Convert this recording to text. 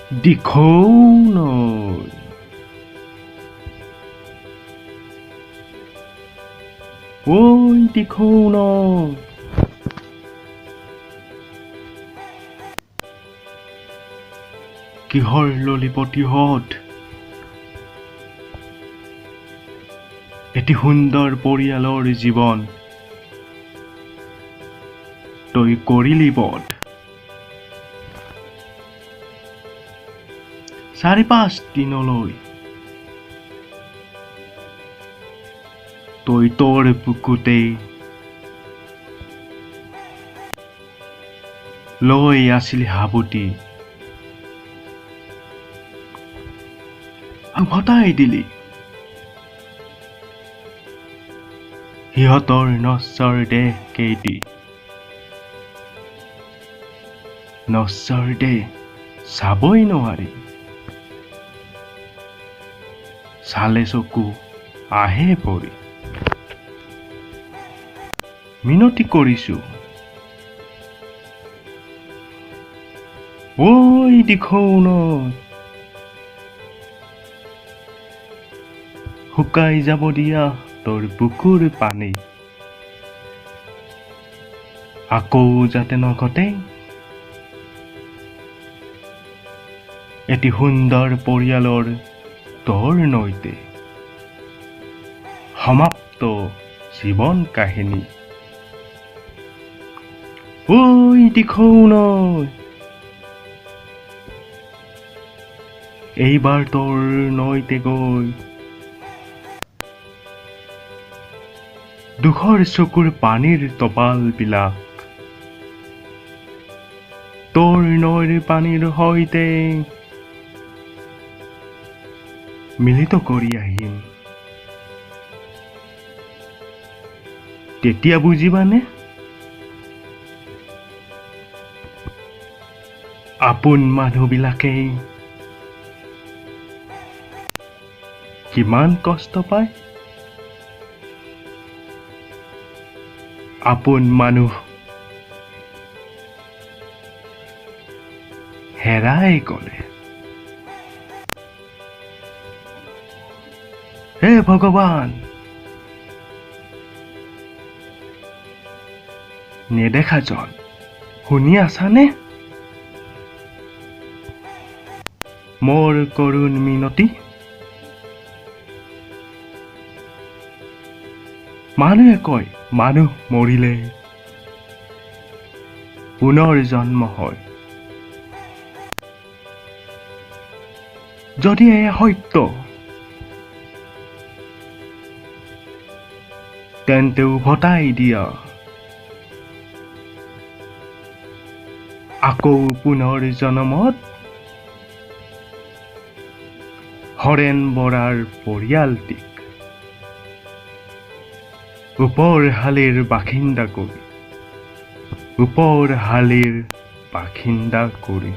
দিখৌ নৈ ঐ দিখৌ নৈ কিহৰ ললিপতিহঁত এটি সুন্দৰ পৰিয়ালৰ জীৱন তই কৰিলি বধ ৪-৫ দিনলৈ তই তোৰ বুকুতে লৈ আছিলি হাবুটি উভতাই দিলি সিহঁতৰ নশ্বৰ দেহ কেইটি নশ্বৰ দেহ চাবই নোৱাৰি চালে চকু আহে পৰি মিনতি কৰিছোঁ ঐ দিখৌ নৈ শুকাই যাব দিয়া তোৰ বুকুৰ পানী আকৌ যাতে নঘটে এটি সুন্দৰ পৰিয়ালৰ তোৰ নৈতে সমাপ্ত জীৱন কাহিনী ঐ দিখৌ নৈ এইবাৰ তোৰ নৈতে গৈ দুখৰ চকুৰ পানীৰ টপালবিলাক তোৰ নৈৰ পানীৰ সৈতে মিলিত কৰি আহিম তেতিয়া বুজিবানে আপোন মানুহবিলাকে কিমান কষ্ট পায় আপোন মানুহ হেৰাই গ'লে হে ভগৱান নেদেখাজন শুনি আছানে মোৰ কৰুণ মিনতি মানুহে কয় মানুহ মৰিলে পুনৰ জন্ম হয় যদি এয়া সত্য তেন্তে উভতাই দিয়া আকৌ পুনৰ জনমত হৰেণ বৰাৰ পৰিয়ালটিক ওপৰহালিৰ বাসিন্দা কৰি